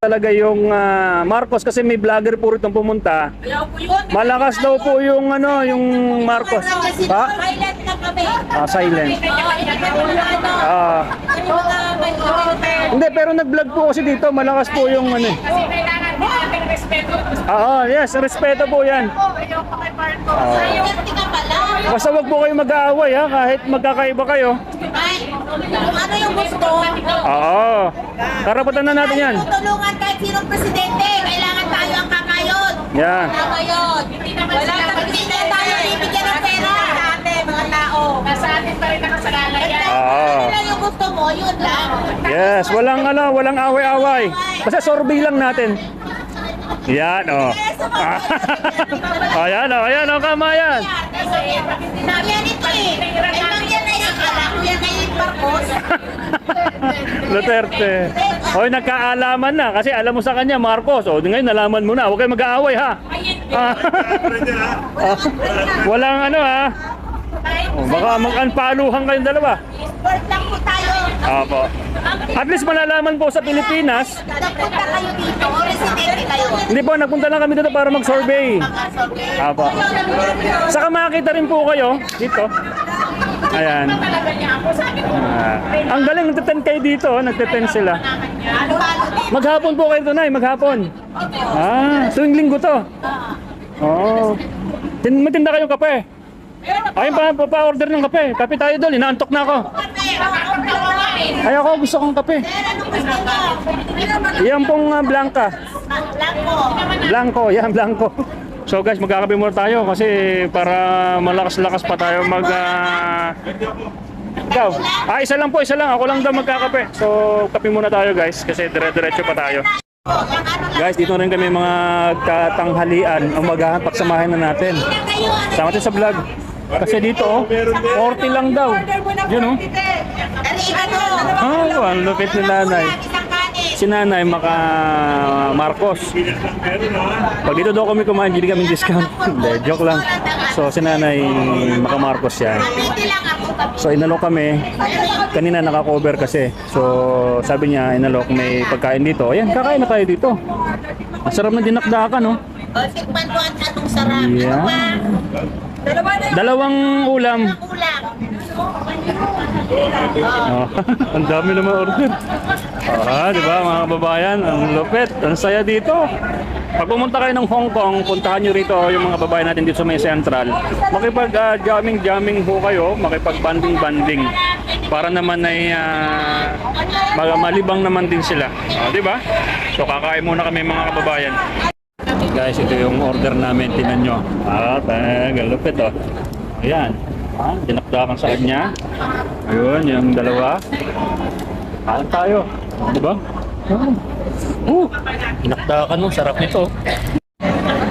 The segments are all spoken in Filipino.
talaga yung Marcos kasi may vlogger po rito pumunta. Malakas daw po yung ano, yung Marcos. Ha? Silent na kami. Silent. Hindi, pero nag-vlog po kasi dito, malakas po yung ano. Kasi kailangan din natin respeto. Yes, respeto po yan. Ayoko kay Marcos. Silent ka pala. Basta wag po kayo mag-aaway ha, kahit magkakaiba kayo. Ay, kung ano yung gusto. Karapatan na natin yan. Tutulungan kahit sinong presidente. Kailangan tayo ang kakayod. Yan. Kakayod. Wala hindi na tayo bibigyan ng pera sa atin, mga tao. Nasa atin pa rin nakasalanan yan. Ano lang yung gusto mo, yun lang. Yes, walang away-away. Basta survey lang natin. Yan, ayan, kama yan. Sinabi yan ito eh. Kailang yan ay akala ko yan ay Marcos. Duterte. Hoy, nagkaalaman na kasi alam mo sa kanya, Marcos. O, ngayon nalaman mo na. Huwag kayo mag-aaway ha. Walang ano ha. Baka mag-unfollowan kayong dalawa. Sport lang po tayo. Apo. At least malalaman po sa Pilipinas. Napunta kayo dito, residente kayo. Hindi po, nagpunta lang kami dito para mag-survey. Apo. Saka makakita rin po kayo dito. Ayan. Talaga niya ako. Sabi ko, Ang galing, nagte-tent kayo dito. Nagte-tent sila. Maghapon po kayo tunay, maghapon. Tuwing linggo to. Oo. Matinda kayong kape. Ayun pa-order ng kape. Kape tayo doon, inaantok na ako. Ay ako, gusto kong kape. Yan pong Blanca. Blanco, yan Blanco. So guys, magkakape muna tayo kasi para malakas-lakas pa tayo Ikaw? Isa lang po, isa lang. Ako lang daw magkakape. So, kape muna tayo guys kasi dire-diretso pa tayo. Guys, dito rin kami mga katanghalian. Umagahan, pagsamahin na natin. Sama natin sa vlog. Kasi dito, 40 lang daw. Yun ang lupit ni nanay. Si nanay maka Marcos. Pag dito daw kami kumain, hindi kami discount. Hindi, joke lang. So si nanay maka Marcos yan. So inalok kami. Kanina naka-cover kasi. So sabi niya inalok may pagkain dito. Ayan, kakain na tayo dito. Masarap na dinakdakan, no? Tikman mo ang anong sarap. Yeah. Dalawang ulam. Ang dami naman order. Di ba mga kababayan? Ang lupit, ang saya dito. Pag pumunta kayo ng Hong Kong, puntahan nyo rito yung mga babae natin dito sa may central. Makipag-jamming ho kayo, makipag-banding-banding. Para naman ay malibang naman din sila. Di ba? So kakain muna kami mga kababayan. Guys, ito yung order namin, tingnan nyo. Galupit oh. Ayan. Dinakdakan sa kanya. Ayun, yung dalawa. Kain tayo. Diba? Dinakdakan mo, sarap nito.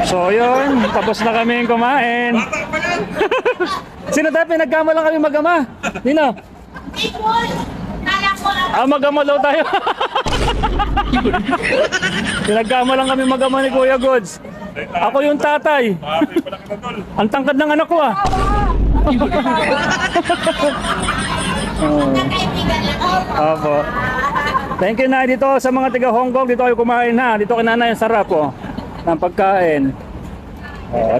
So yun, tapos na kami kumain. Sino tayo? Pinagkama lang kami mag-ama. Nino? Mag-ama daw tayo. Pinagkama lang kami mag-ama ni Kuya Gods. Ako yung tatay. Ang tangkad ng anak ko Opo. Thank you na dito sa mga taga Hong Kong. Dito kayo kumain ha. Dito kinana yung sarap ng pagkain.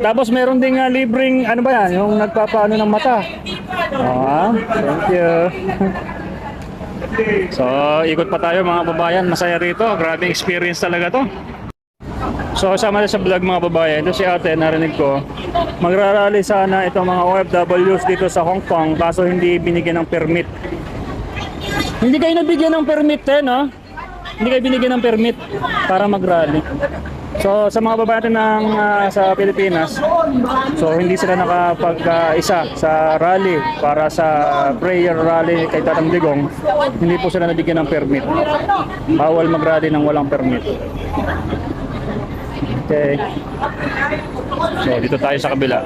Tapos meron ding libreng ano ba yan? Yung nagpapaano ng mata. Thank you. So, ikot pa tayo mga babayan. Masaya rito. Grabe experience talaga to. So, sama na sa vlog mga babayan. Ito si ate, narinig ko. Magrarally sana itong mga OFWs dito sa Hong Kong. Kaso hindi binigyan ng permit. Hindi kayo nabigyan ng permit no? Hindi kayo binigyan ng permit para mag-rally. So, sa mga babae ng sa Pilipinas, so hindi sila nakapag-isa sa rally para sa prayer rally kay Tatang Digong. Hindi po sila nabigyan ng permit. Bawal mag-rally ng walang permit. Okay. So, dito tayo sa kabila.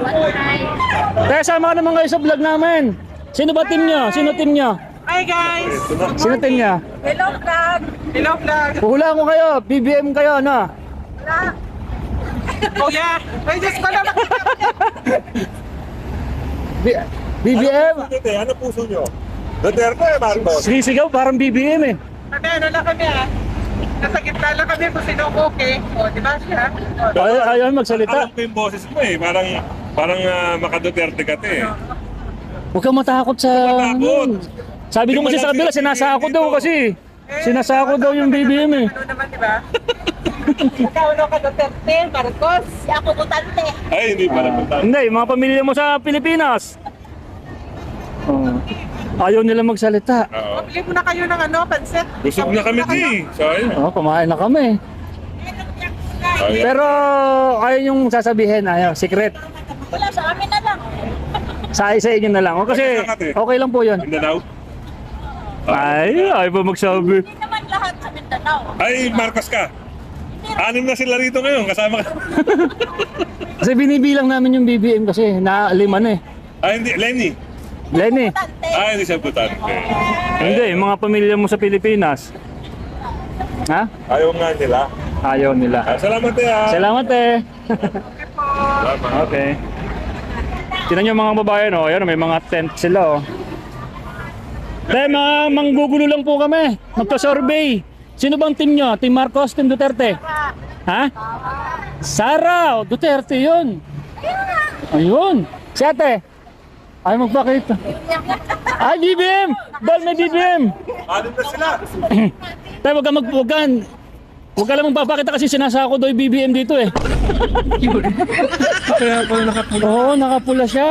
Kaya sama ka naman kayo sa vlog namin. Sino ba team nyo? Sino team nyo? Hi guys! Sino team nyo? Hello vlog! Hello vlog! Puhula ko kayo. BBM kayo, no? Oh yeah! Ay, Diyos ko naman! BBM? Ano puso nyo? Duterte, Marcos. Sisigaw, parang BBM eh. Kami, ano na kami Nasa gitna lang kami kung sino okay. O, di ba siya? O, Ayaw magsalita. Alam ko yung boses mo eh. Parang Maka-Duterte ka eh. Huwag kang matakot sa... Matakot. Sabi ko kasi sa kabila, sinasako daw kasi. Sinasako daw yung BBM eh. ano naman, di ba? Ikaw, ano ka, Duterte, Marcos? Si ako butante. Ay, hindi pala punta. Hindi, yung mga pamilya mo sa Pilipinas. Oh. Ayaw nila magsalita. Oo. Bili mo na kayo ng ano, pansit. Busog na kami, G. Sayang. Oh, kumain na kami. Sayang. Pero ayaw yung sasabihin, ayaw, secret. Wala sa amin na lang. Sa inyo na lang. O kasi okay lang po yun. Mindanao? Ay, ayaw pa magsabi. Hindi naman lahat sa Mindanao. Ay, Marcos ka. 6 na sila rito ngayon. Kasama ka. Kasi binibilang namin yung BBM kasi na 5 na eh. Ay, hindi. Lenny. Lenny, Butante. Ay, hindi siya butante. hindi, yung mga pamilya mo sa Pilipinas. Ha? Ayaw nga nila. Ayaw nila. Salamat eh. Salamat eh. Salamat. Okay. Tingnan nyo mga babayan, oh. Ayan, may mga tent sila, oh. Dahil mga manggugulo lang po kami. Magpa-survey. Sino bang team nyo? Team Marcos, Team Duterte? Ha? Sara! Oh, Duterte yun. Ayun. Si ate. Ay, magpakita. Ay, BBM! Bal, may BBM! 6 na sila. Tayo, huwag ka lang magpapakita kasi sinasako daw yung BBM dito eh. Kaya pala nakapula. Oo, nakapula siya.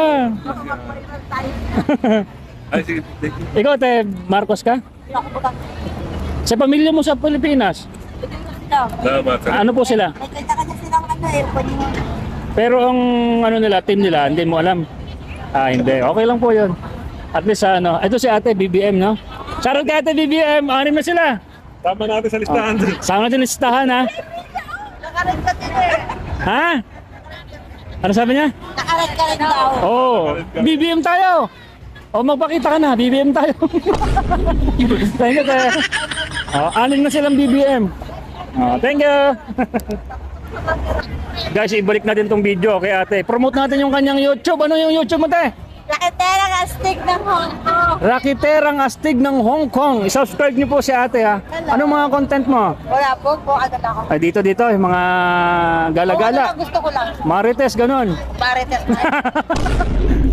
Ay, sige. Ikaw, te, Marcos ka? Hindi ako butante. Sa pamilya mo sa Pilipinas, Salamat. ano po sila? May kanya-kanya silang ano eh. Pwede mo. Pero ang ano nila, team nila, hindi mo alam. Ah, hindi. Okay lang po yun. At least ano, ito si ate BBM, no? Shoutout kay ate BBM, 6 na sila. Tama natin sa listahan. Sama natin listahan, ha? Nakared ka din eh. Ha? Ano sabi niya? Nakared ka rin daw. Oh, BBM tayo. O magpakita ka na, BBM tayo. Thank you, te. Oh, 6 na silang BBM. Oh, thank you. Guys, ibalik natin tong video kay ate. Promote natin yung kanyang YouTube. Ano yung YouTube mo, te? Lakiterang astig ng Hong Kong. Rakiterang Astig ng Hong Kong. I-subscribe niyo po si ate, ha. Anong mga content mo? Wala po, ano na ako. Ay, dito, yung mga gala-gala. Ano gusto ko lang. Marites, ganun. Marites.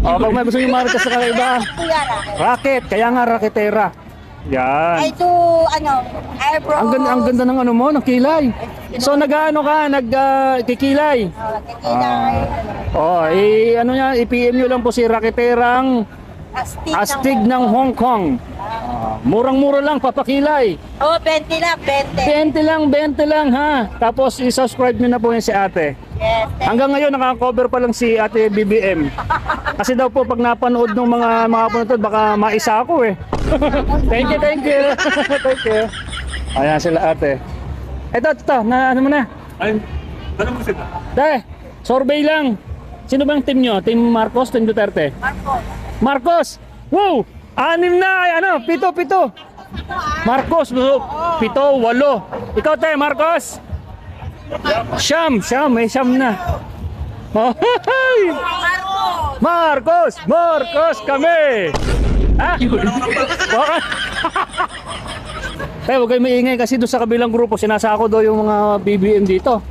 O, pag may gusto yung marites sa kakaiba. Kuya na. Racket, kaya nga raketera. I Yan. do, eyebrow. Ang ganda ng ano mo, ng kilay. So nag-ano ka, kikilay. Kakilay. Oh, ano niya, i-PM niyo lang po si Rakiterang Astig ng Hong Kong. Murang-mura lang, papakilay. Oh, 20 na, 20. 20 lang ha. Tapos i-subscribe niyo na po yan si ate. Yes. Hanggang ngayon naka-cover pa lang si ate BBM. Kasi daw po pag napanood ng mga punotod, baka maisa ako eh. Thank you. Thank you. Ayan sila ate. Ito, na ano mo na. Ay, ano mo sila? Dahil, survey lang. Sino bang team nyo? Team Marcos, Team Duterte? Marcos! Wow! 6 na! Ay, ano? 7. Marcos, 7, 8. Ikaw, te, Marcos? Siyam, may siyam na. Oh, Marcos kami! Ha? Baka... Tayo, huwag kayo maingay kasi doon sa kabilang grupo, sinasako daw yung mga BBM dito.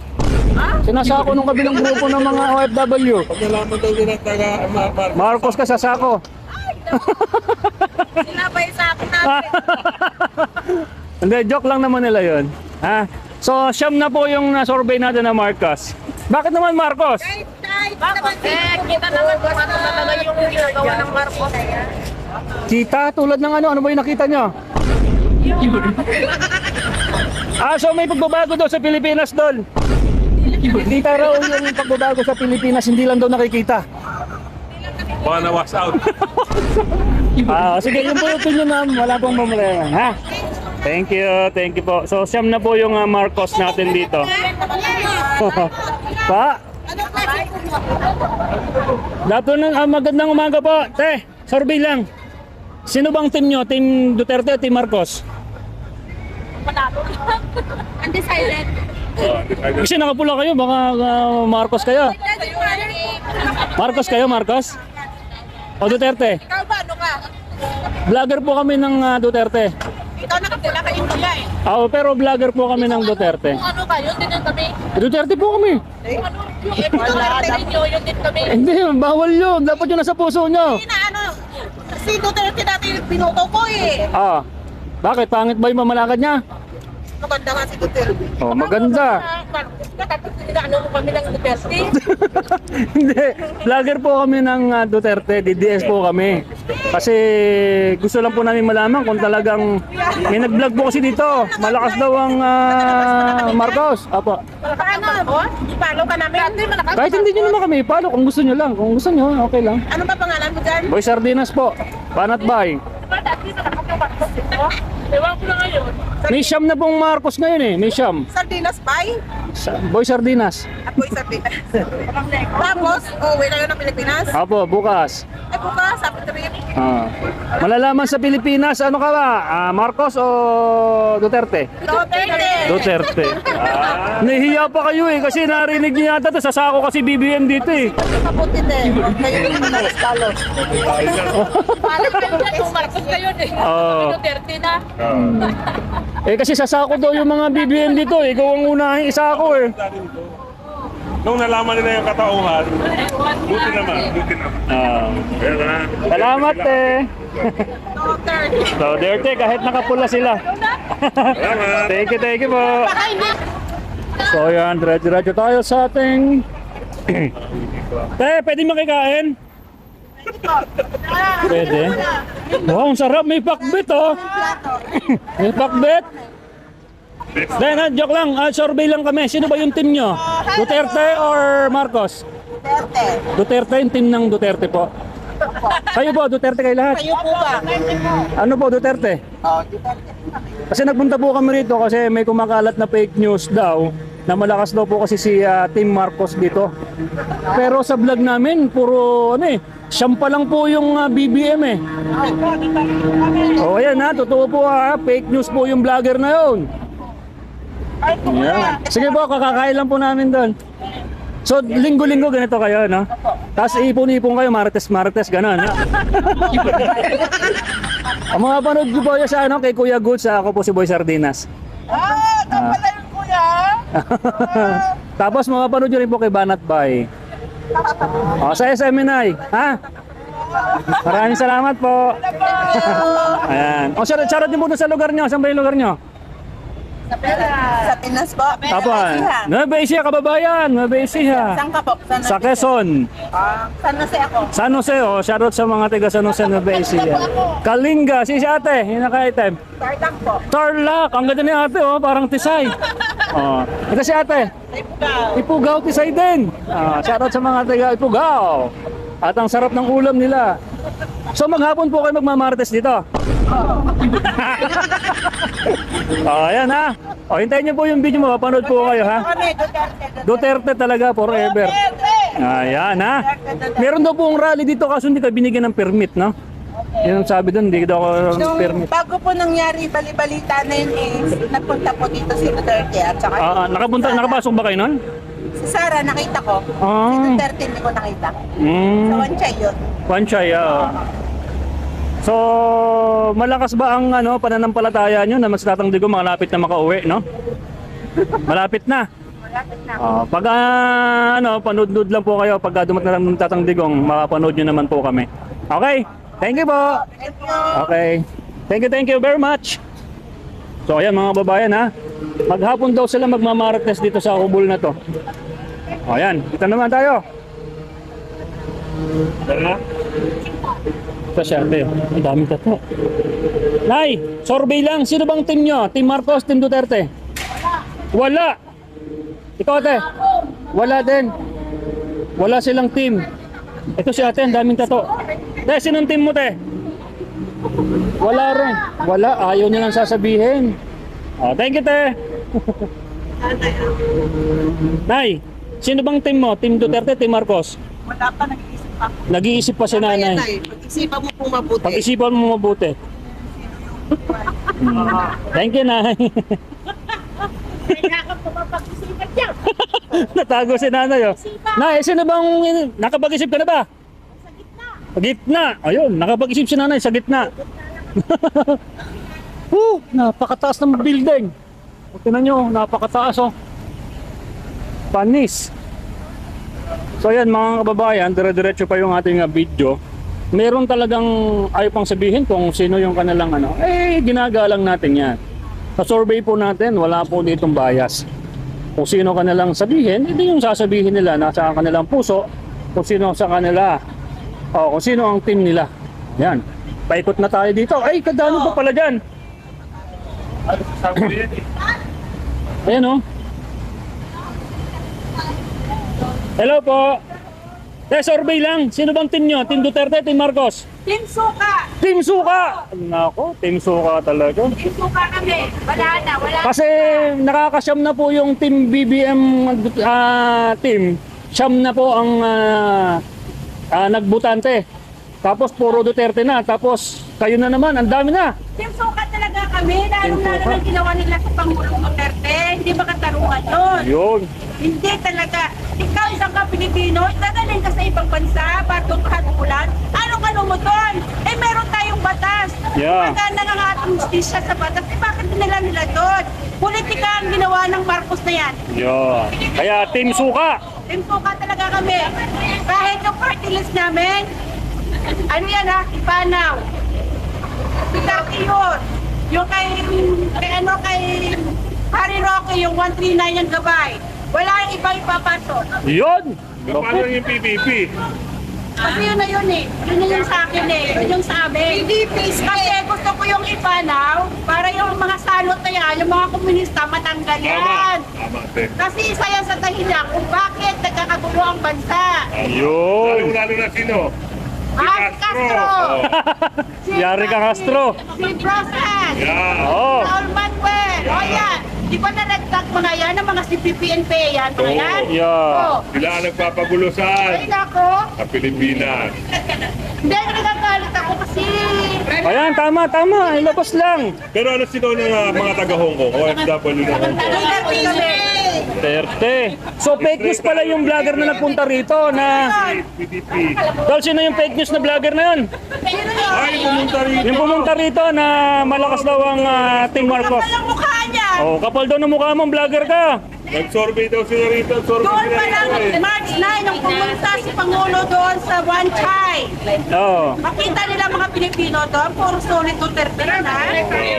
Sinasako nung kabilang grupo ng mga OFW. Pag nalaman daw nila taga Marcos ka sasako. Sinabay sa akin natin. Hindi, joke lang naman nila yun. Ha? So, siyam na po yung survey natin na Marcos. Bakit naman Marcos? Bakit? Kita naman kung ano talaga yung ginagawa ng Marcos. Kita tulad ng ano ba yung nakita nyo? So may pagbabago daw sa Pilipinas doon. Hindi raw yung pagbabago sa Pilipinas, hindi lang daw nakikita. baka na-wash out. Sige, yun po yung opinion na wala pong mamalayan, ha? Thank you po. So, siyam na po yung Marcos natin dito. Pa? Dato ng magandang umaga po. Te, survey lang. Sino bang team nyo? Team Duterte o Team Marcos? Undecided. Kasi nakapula kayo, baka Marcos kayo. Marcos kayo, Marcos? O Duterte? Ikaw ba, ano ka? Vlogger po kami ng Duterte. Ikaw nakapula ka yung kuya eh. Pero vlogger po kami ng Duterte. Kung ano kayo, din din kami. Duterte po kami. Kung ano, yung Duterte ninyo, yun din kami. Hindi, bawal yun. Dapat yun nasa puso nyo. Hindi na ano, si Duterte dati binuto ko eh. Bakit? Pangit ba yung mamalakad niya? Maganda nga si Duterte. Maganda. Tapos ano mo kami ng Duterte. Hindi, vlogger po kami ng Duterte, DDS po kami. Kasi gusto lang po namin malaman kung talagang may nag-vlog po kasi dito. Malakas daw ang Marcos. Apo. Paano? Ipalo ka namin? Kahit hindi nyo naman kami ipalo, kung gusto nyo lang. Kung gusto nyo, okay lang. Ano ba pangalan mo dyan? Boy Sardinas po, Banat Bay. Ewan ko na ngayon. May siyam na pong Marcos ngayon eh, may siyam. Sardinas Pie? Boy Sardinas. Apoy Sardinas. Tapos, uwi na yun ng Pilipinas? Apo, bukas. Ay bukas, sabi trip. Malalaman sa Pilipinas, ano ka ba? Marcos o Duterte? Duterte! Duterte. Nahihiya pa kayo eh, kasi narinig niyo yata to, sasako kasi BBM dito eh. Mabuti din. Kayo yung nalas-talos. Parang kayo na, tumarkot kayo eh. Duterte na. Kasi sasako daw yung mga BBM dito eh, ikaw ang unahing isako eh. Nung nalaman nila yung katauhan, buti naman. Ayan na. Salamat eh. Duterte. Duterte, kahit nakapula sila. Salamat. Thank you po. So yan, diretso tayo sa ating... pwede makikain? Pwede. Wow, ang sarap. May pakbet oh. May pakbet. Then, joke lang. Survey lang kami. Sino ba yung team nyo? Duterte or Marcos? Duterte. Duterte, yung team ng Duterte po. Kayo po, Duterte kayo lahat. Kayo po ba? Ano po, Duterte? Duterte. Kasi nagpunta po kami rito kasi may kumakalat na fake news daw na malakas daw po kasi si Team Marcos dito. Pero sa vlog namin, puro siyam pa lang po yung BBM eh. Ayan totoo po fake news po yung vlogger na yun. Yeah. Sige po, kakakain lang po namin doon. So, linggo-linggo ganito kayo, no? Tapos ipon-ipon kayo, Martes, gano'n. No? Ang mga panood ko po yun sa kay Kuya Goods, ako po si Boy Sardinas. Pala yung kuya. Tapos mga panood nyo rin po kay Banat Bay. Sa SMNI, ha? Maraming salamat po. Ayan. Shoutout din po doon sa lugar nyo. Saan ba yung lugar nyo? Sa Pinas po. Tapos, Nueva Ecija, kababayan. Nueva Ecija. Saan ka po? Sa Quezon. San Jose ako. San Jose, shoutout sa mga taga San Jose, Nueva Ecija. Kalinga, si ate, yung naka-item. Tarlac po. Tarlac, ang ganda ni ate, parang tisay. Ito si ate. Ipugaw, tisay din. Shoutout sa mga taga Ipugaw. At ang sarap ng ulam nila. So maghapon po kayo magmamartes dito. Ayan ha. Hintayin niyo po yung video, mapapanood po kayo ha. Kami, Duterte talaga forever. Ayan ha. Meron daw pong rally dito kaso hindi ka binigyan ng permit, no? Yun ang sabi doon, hindi daw ako Nung permit. bago po nangyari, bali-balita na yun nagpunta po dito si Duterte at saka Nakapasok ba kayo nun? si Sara nakita ko. Ah. Si Duterte hindi ko nakita. Sa Wanchay yun. Panchay, So, malakas ba ang pananampalataya nyo na mas Tatang Digong malapit na makauwi, no? Malapit na. Malapit na. Pag panood lang po kayo pag dumating na ng Tatang Digong, makapanood nyo naman po kami. Okay? Thank you po. Thank you. Okay. Thank you very much. So ayan mga babayan ha. Maghapon daw sila magmamarites dito sa kubol na to. Ayan, kita naman tayo. Ito siya, ate. Ang daming tato. Nay, survey lang. Sino bang team nyo? Team Marcos, Team Duterte? Wala. Ikaw ate? Wala din. Wala silang team. Ito si ate, ang daming tato. Te, sinong team mo te? Wala rin. Wala, ayaw nilang sasabihin. Thank you te. Nay, sino bang team mo? Team Duterte, Team Marcos? Wala pa, nag-iisip pa. Nag-iisip pa si nanay. Pag-isipan mo pong mabuti. Pag-isipan mo mabuti. Thank you, Nay. Kailangan po mapag-isipan niya. Natago si nanay, oh. Nay, sino bang nakapag-isip ka na ba? Sa gitna. Ayun, nakapag-isip si nanay sa gitna. Napakataas ng building. O, tingnan nyo, napakataas oh. Panis. So yan mga kababayan, dire-diretso pa yung ating video. Meron talagang ayaw pang sabihin kung sino yung kanilang ano. Ginagalang natin yan. Sa survey po natin, wala po ditong bias. Kung sino kanilang sabihin, hindi yung sasabihin nila nasa kanilang puso. Kung sino sa kanila, kung sino ang team nila. Yan. Paikot na tayo dito. Ay, kadano pa pala dyan. Ayan oh. Hello po. Survey lang. Sino bang team nyo? Team Duterte, Team Marcos? Team Suka! Team Suka! Nako, Team Suka talaga. Team Suka kami. Wala na. Kasi nakakasyam na po yung Team BBM team. Siyam na po ang nagbutante. Tapos puro Duterte na. Tapos kayo na naman, ang dami na. Team Suka talaga kami. Team Lalo-lalo Suka. na ginawa nila sa Pangulong Duterte. Hindi ba katarungan yun? Yun. Hindi talaga. Ikaw isang ka Pilipino, dadalhin ka sa ibang bansa para doon kahatulan. Anong ano mo doon? Meron tayong batas. Yeah. Maganda ng ating justisya sa batas. Bakit nila doon? Politika ang ginawa ng Marcos na yan. Yun. Kaya Team Suka. Team Suka talaga kami. Kahit yung party list namin, ano yan ha? Ipanaw. Duterte yun. Yung kay Harry Roque, yung 139 yung gabay. Wala yung ibang ipapasok. Yun. Paano yung PPP? Kasi yun na yun eh. Yun na yung sa akin eh. Yun yung sa amin. Kasi gusto ko yung ipanaw para yung mga salot na yan, yung mga komunista matanggal yan. Tama, te. Kasi isa yan sa dahilan kung bakit nagkakagulo ang bansa. Yun. Lalo na sino? Castro! Yari ka, Castro. Si Brosan! Yeah. Oh. Raul Manuel! O yan! Di ba nanagdag mga yan, ang mga CPP-NP yan, mga yan? Yeah. Oh. Sila ang nagpapagulo Ay saan? nako! Sa Pilipinas. Hindi, nagagalit ako kasi... Ayan, tama. Ilabas lang. Pero ano sino ng mga taga-Hong Kong? OFW na Hong Kong? Duterte. So fake news pala yung vlogger na nagpunta rito na... PPP. Dahil sino yung fake news na vlogger na yun? Sino yun? Ay, pumunta rin. Yung pumunta rito na malakas daw ang Team Marcos. Kapal ang mukha niya! Oh, kapal daw ng mukha mong vlogger ka. Nag-survey daw sila rito. Survey Doon sila pa lang, rito eh. March 9, nung pumunta si Pangulo doon sa One Chai. Oh, Makita nila mga Pilipino doon, puro solid Duterte yun ha.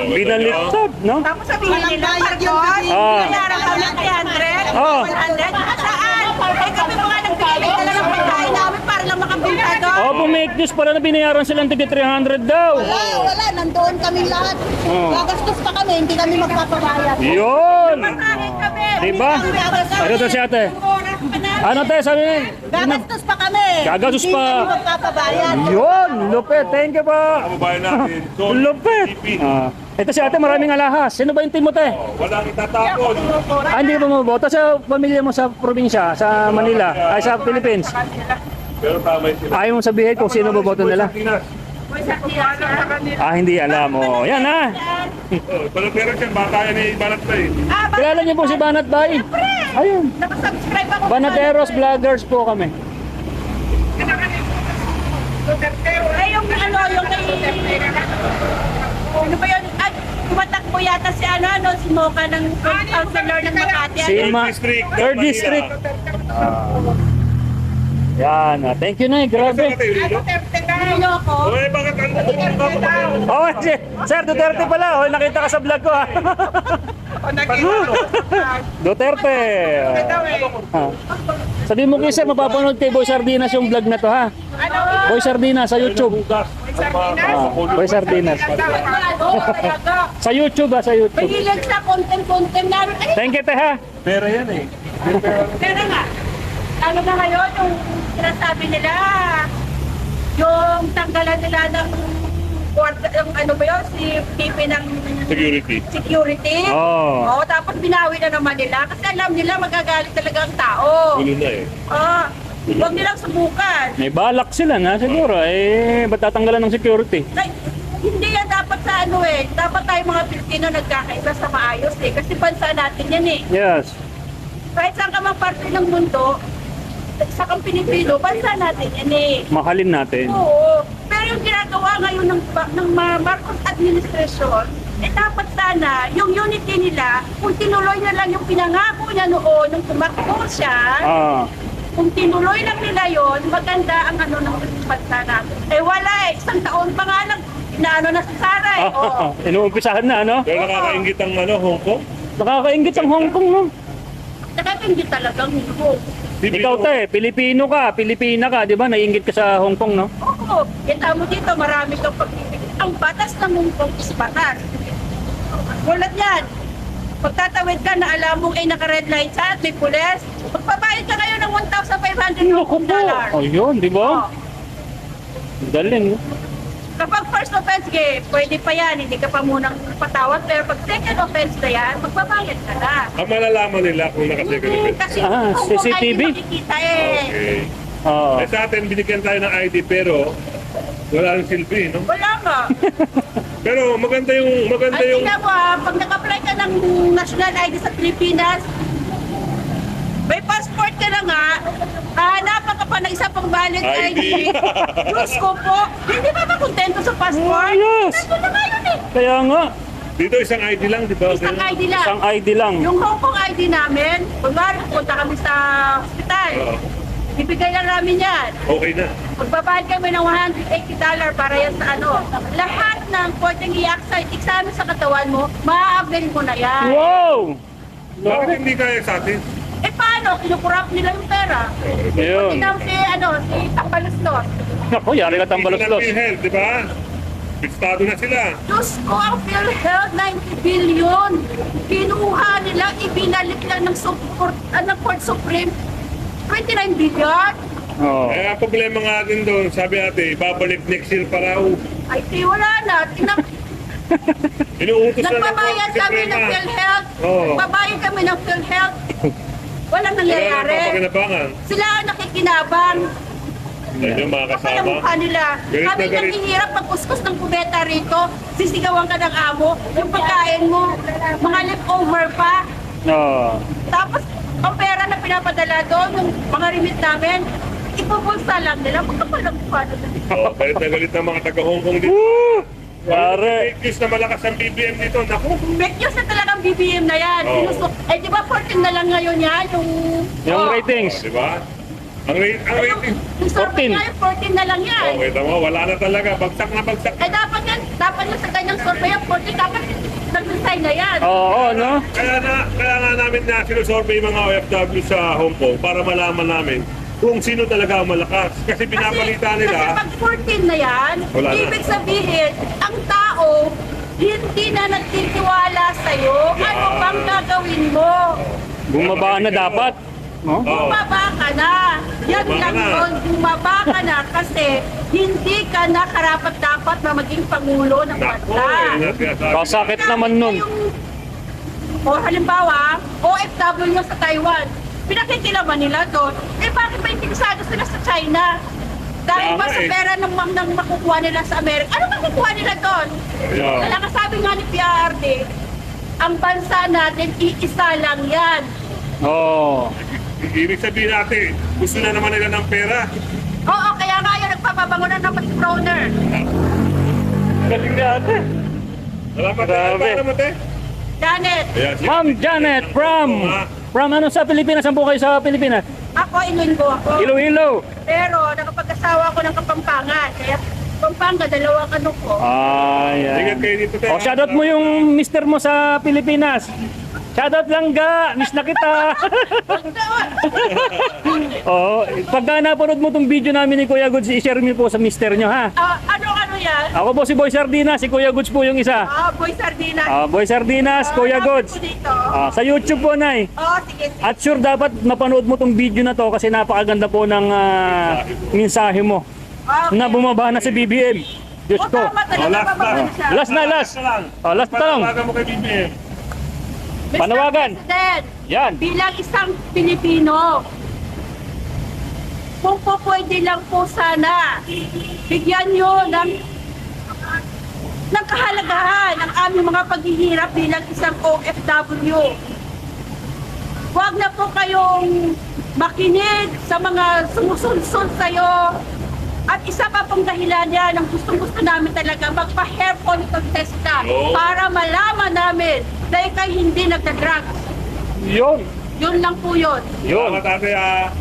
binaliktad, no? Tapos sabihin nila, Marcos, Ah. binayaran kami 300, Ah. 100, saan? Kami mga nagbibigay talaga ng pagkain namin para lang makabinta doon. Oh, bumake news pala na binayaran silang tig 300 daw. Wala, nandoon kami lahat. Oh. Gagastos pa kami, hindi kami magpapabayad. Yun. Pagkain kami. Diba? Ano to si ate? Ano te, sabi niya? Gagastos pa kami. Gagastos Hindi pa. kami magpapabayad. Yun, lupit. Thank you po. Kababayan natin. So, Lupit. PPP. Ito si ate, maraming alahas. Sino ba yung team mo te? Walang itatapon. Hindi ka ba maboto sa pamilya mo sa probinsya, sa Manila, ay sa Philippines? Pero tama yung sila. Ayaw mong sabihin kung sino boboto nila? Hindi alam mo. Yan ha. Pero siya, bata yan eh, balat pa eh. Kilala niyo po si Banat Bay? Ayun. Nakasubscribe ako. Banateros Vloggers po kami. Ay, yung ano, yung kay... Ano ba yun? At tumatakbo yata si si Mocha ng councilor ng Makati. Si Third District. Yan. Thank you na. Grabe. Ano ako? Oy, bakit ano? Oh, Sir Duterte pala. Oh, nakita ka sa vlog ko ha. Duterte. Sabi mo kay Sir, mapapanood kay Boy Sardinas yung vlog na to ha. Boy Sardinas sa YouTube. Boy Sardinas. Sa YouTube ha, sa YouTube. Mahilig sa content namin. Ay, Thank you, te ha. Pera yan eh. pero nga. Ano na ngayon, yung sinasabi nila, yung tanggalan nila ng yung ano ba yun, si PP ng security. Oh. Oo, tapos binawi na naman nila kasi alam nila magagalit talaga ang tao. Gulo na eh. Huwag nilang subukan. May balak sila na siguro. Ba't tatanggalan ng security? Like, hindi yan dapat sa ano eh. Dapat tayo mga Pilipino nagkakaisa sa maayos eh. Kasi bansa natin yan eh. Yes. Kahit saan ka mang parte ng mundo, sa kang Pilipino, bansa natin yan eh. Mahalin natin. Oo. Pero yung ginagawa ngayon ng Marcos administration, dapat sana, yung unity nila, kung tinuloy na lang yung pinangako niya noon, nung tumakbo siya, Ah. kung tinuloy lang nila yon, maganda ang ano ng bansa natin. Eh wala eh, isang taon pa nga lang, inaano na si Sara eh. Oo. Inuumpisahan na, no? Pero nakakaingit ang Hong Kong. Nakakaingit ang Hong Kong, no? Nakakindi talagang hindi. Ikaw, te, Pilipino ka, Pilipina ka, di ba? Naiingit ka sa Hong Kong, no? Oo, kita mo dito, marami kang pagpipigil. Ang batas ng Hong Kong is batas. Tulad yan, pagtatawid ka na alam mong ay naka-red light siya at may pulis, magbabayad ka ngayon ng Naku po. $1,500. Ayun, di ba? Oo. Galing, no? Kapag first offense, pwede pa yan, hindi ka pa munang patawad. Pero pag second offense na yan, magbabayad ka na. Ang malalaman nila kung naka-second offense. Kasi Ah, kung CCTV? ID makikita eh. Okay. Oo. Eh sa atin, binigyan tayo ng ID pero wala nang silbi, no? Wala nga. Pero maganda yung Ay, tingnan mo pag nag-apply ka ng national ID sa Pilipinas, may passport ka na nga, hahanapan ka pa ng isa pang valid ID. ID. Diyos ko po, hindi ba makontento sa passport? Oh, yes. Nandun na nga yun eh. Kaya nga, Dito isang ID lang, di ba? Isang ID lang. isang ID lang. Yung Hong Kong ID namin, kunwari punta kami sa hospital, Oo. ibigay lang namin yan. Okay na. Magbabayad kami ng $180 para yan sa ano. Lahat ng pwedeng i-examine sa katawan mo, maa-avail mo na yan. Wow! Bakit hindi kaya sa atin? Eh paano? Kinukurap nila yung pera. Ayun. Tingnan mo si Tambaluslos. Naku, yari ka Dito tambalos-los. ng PhilHealth, di ba? Pistado na sila. Diyos ko, ang PhilHealth, 90 billion. Kinuha nila, ibinalik lang ng Court Supreme, 29 billion. Oo. Eh, ang problema nga din doon, sabi ate, babalik next year pa raw. Ay, di wala na. Inuutos na ng Nagbabayad Korte kami ng Suprema. PhilHealth. Oo. Nagbabayad kami ng PhilHealth. Walang Wala nang nangyayari. papakinabangan. Sila ang nakikinabang. Yan yung mga Kapal ang kasama. mukha nila. Galit na Kami galit. naghihirap magkuskus ng kubeta rito. Sisigawan ka ng amo. Yung pagkain mo, mga leftover pa. Oo. Tapos, ang pera na pinapadala doon, yung mga remit namin, ipupulsa lang nila. Magkapal ang mukha nila. Oh, galit na galit ng mga taga-Hong Kong dito. Woo! Pare. Fake news na malakas ang BBM dito. Naku. Fake news na talagang BBM na yan. Oo. Sinusok. Eh, di ba 14 na lang ngayon yan? Yung Oh. ratings. Di ba? Ang rating. Yung survey 14. ngayon, 14 na lang yan. Okay, tama. Wala na talaga. Bagsak na bagsak. Eh, dapat yan sa ganyang survey, 14, dapat nag-resign na yan. Oo, no? Kaya nga namin na sinusurvey mga OFW sa Hong Kong para malaman namin kung sino talaga ang malakas. Kasi pinapalita Kasi nila. pag 14 na yan, Wala na. ibig sabihin, ang tao, hindi na nagtitiwala sa'yo. Ano bang gagawin mo? Bumaba na dapat. No? Oh, Bumaba ka na. Yan Bumaba lang na. yun. Bumaba ka na kasi hindi ka na karapat-dapat na maging pangulo ng naku. bansa. Yun ang sinasabi. Kasakit naman nun. O halimbawa, OFW sa Taiwan, pinakikilaman nila doon. Eh bakit ba interesado sila sa China? Dahil Tama ba sa eh. pera ng makukuha nila sa Amerika? Ano makukuha nila doon? Yeah. Kaya nga sabi nga ni PRD, ang bansa natin, iisa lang yan. Oo. Ibig sabihin natin, gusto na naman nila ng pera. Oo, kaya nga yun, nagpapabango na ng Proner. Galing na ate. Salamat. Grabe. Para mate. Janet, Ayan, si- Ma'am Janet from ano sa Pilipinas? Saan po kayo sa Pilipinas? ako, Iloilo ako. Iloilo. Pero nakapag-asawa ako ng Kapampangan. Kaya Pampanga, dalawang ano ko. Ingat Ayan. kayo dito. te. O, shoutout mo yung mister mo sa Pilipinas. Shoutout lang ga, miss na kita. Oo, pagka napanood mo tong video namin ni Kuya Goods, i-share niyo po sa mister nyo ha. Ano yan? Ako po si Boy Sardinas, si Kuya Goods po yung isa. Boy Sardinas. Boy Sardinas, Kuya Goods. Dito. Sa YouTube po, Nay. Sige, sige. At sure dapat mapanood mo tong video na to kasi napakaganda po ng mensahe mo Okay. na bumaba na si BBM. Diyos ko. Tama talaga, last bababa na. na siya. Last na, last. Last na lang. Panawagan mo kay BBM. Mr. Panawagan. President, Yan. bilang isang Pilipino, kung po pwede lang po sana, bigyan nyo ng kahalagahan ang aming mga paghihirap bilang isang OFW. Huwag na po kayong makinig sa mga sumusulsol sa'yo At isa pa pong dahilan yan, ang gustong-gusto namin talaga, magpa-hair follicle test ka Oo. para malaman namin na ikay hindi nagda-drugs. Yun. Yun lang po yun. Yun. Salamat ate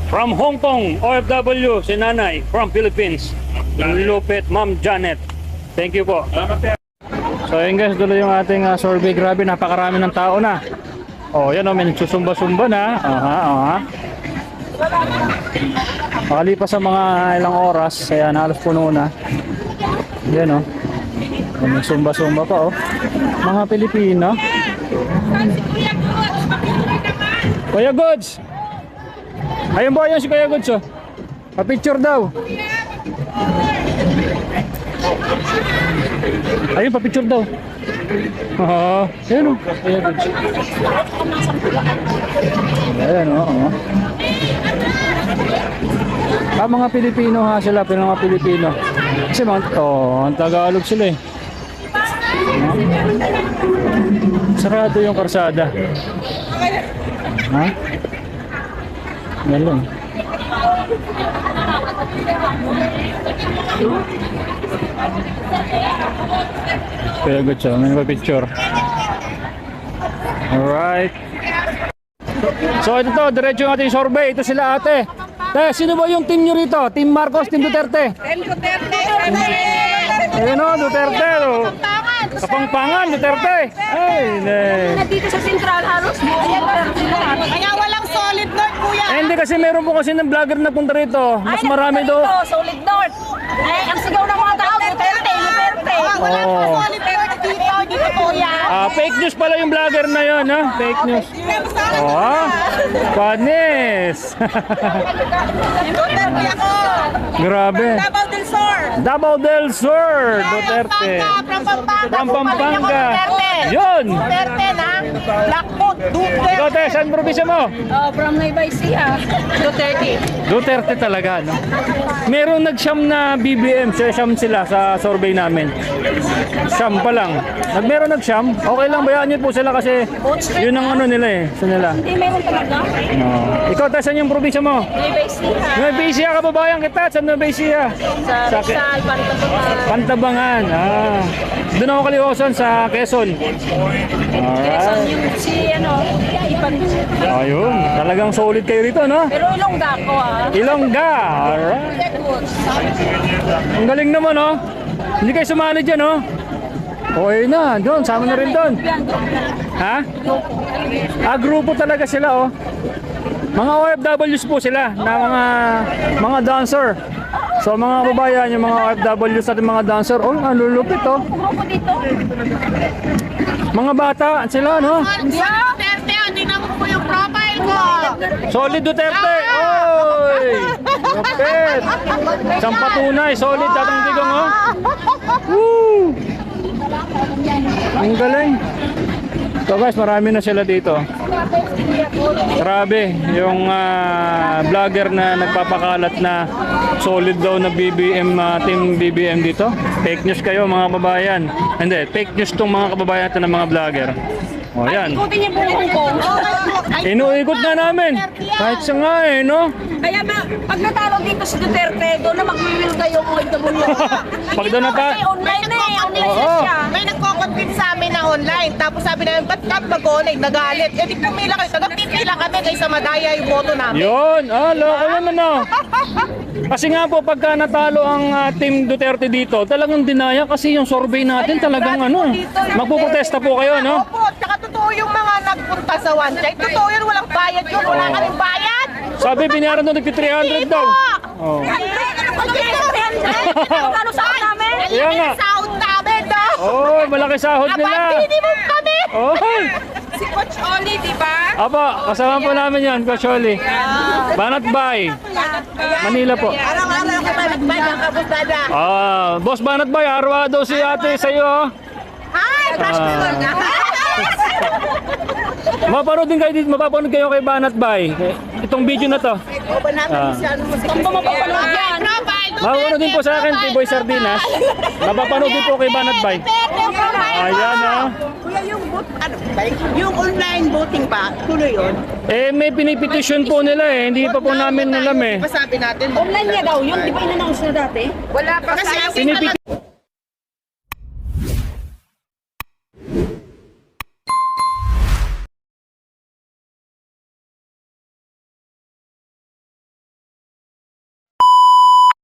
From Hong Kong, OFW, si Nanay. From Philippines, Lupit, Ma'am Janet. Thank you po. Salamat ate. So yun guys, tuloy yung ating survey. Grabe, napakarami ng tao na. Oh, yan may nagsusumba-sumba na. Aha. Makalipas sa mga ilang oras, kaya halos puno na. Yan may sumba-sumba pa Mga Pilipino. Kuya Goods! Ayun po, ayun si Kuya Goods Pa-picture daw. Ayun, pa-picture daw. Ayun Kuya Goods. Ayan mga Pilipino sila, pero mga Pilipino. Kasi ang Tagalog sila Sarado yung karsada. Yan lang. Kaya good siya, may picture. Alright. So ito diretso yung ating survey. Ito sila ate. Sino ba yung team nyo rito? Team Marcos, Team Duterte? Ayun Duterte Kapangpangan, Duterte. Nandito sa Central, halos Kaya walang solid north, kuya. Hindi kasi meron po kasi ng vlogger na punta rito. Mas marami do. Solid North. Ang sigaw ng mga tao, Duterte. Wala pong solid north dito, kuya. Fake news pala yung vlogger na yun, Fake news. Padnes. Duterte ako. Grabe. Davao del Sur. Davao del Sur, Duterte. From Pampanga. Yun. Duterte na. Blackfoot, Duterte. Ikaw, te, saan probinsya mo? From Nueva Ecija, Duterte. Duterte talaga, Merong nagsyam na BBM, siyam sila sa survey namin. Siyam pa lang. Meron nagsyam, okay lang, bayaan niyo po sila kasi yun ang nila sa nila. Hindi, meron talaga. Ikaw, te, saan yung probinsya mo? Nueva Ecija. Nueva Ecija, kababayan kita, sa Nueva Ecija. Sa Rizal, Pantabangan. Pantabangan, Doon ako kalihosan sa Quezon. Alright. Ayun, talagang solid kayo rito, Pero Ilongga ako, Ilongga, alright. Ang galing naman, Hindi kayo sumali dyan, Okay na, doon, sama na rin doon. Grupo talaga sila, Mga OFWs po sila, na mga dancer. So mga kababayan, yung mga OFWs at mga dancer, ang lulupit, Grupo dito. Mga bata, sila, Duterte, hindi na po yung profile ko. Solid Duterte! Oy! Lupit! Isang patunay, solid datang tigong, Woo! Ang galing! So guys, marami na sila dito. Grabe, yung vlogger na nagpapakalat na solid daw na BBM, team BBM dito. Fake news kayo mga kababayan. Hindi, fake news tong mga kababayan natin ng mga vlogger. O yan. Ikutin niyo po yung ko. Inuikot na namin. Kahit sa nga Kaya pag natalo dito si Duterte, doon na mag-will kayo mga OFW. Pag doon na pa. Online Oo. na siya. May nagko-convince sa amin na online. Tapos sabi namin, ba't ka mag-online? Nagalit. Di pumila kayo. Taga-pipila kami kaysa madaya yung boto namin. Yun, loko naman Kasi nga po, pagka natalo ang Team Duterte dito, talagang dinaya kasi yung survey natin talagang magpuprotesta po kayo, Opo, tsaka totoo yung mga nagpunta sa one check. Totoo yun, walang bayad yun. Wala ka rin bayad. Sabi, binayaran doon nagpi-300 daw. Oh. Ano sa namin? Kaya nga. Sound namin, Oh, malaki sahod nila. minimum kami. Oh. Si Coach Oli, di ba? Apa, kasama po namin yan, Coach Oli. Banat Bay, Manila po. Araw-araw ka nagbayang kabusada. Boss Banat Bay, araw daw si ate sa iyo. Hi, crush me Lord. Mapapanood din kayo dito, mapapanood kayo kay Banat Bay. Itong video na to. Ba namin siya Saan ba mapapanood yan? Mapapanood din po sa akin, T-Boy Sardinas. Mapapanood din po kay Banat Bay. Profile Ayan ah. Kuya, yung yung online voting ba, tuloy yun? Eh, may pinipetisyon po nila eh. Hindi pa po namin alam eh. Di ba sabi natin? Online niya daw, yun di ba in-announce na dati? Wala pa kasi Pinipetisyon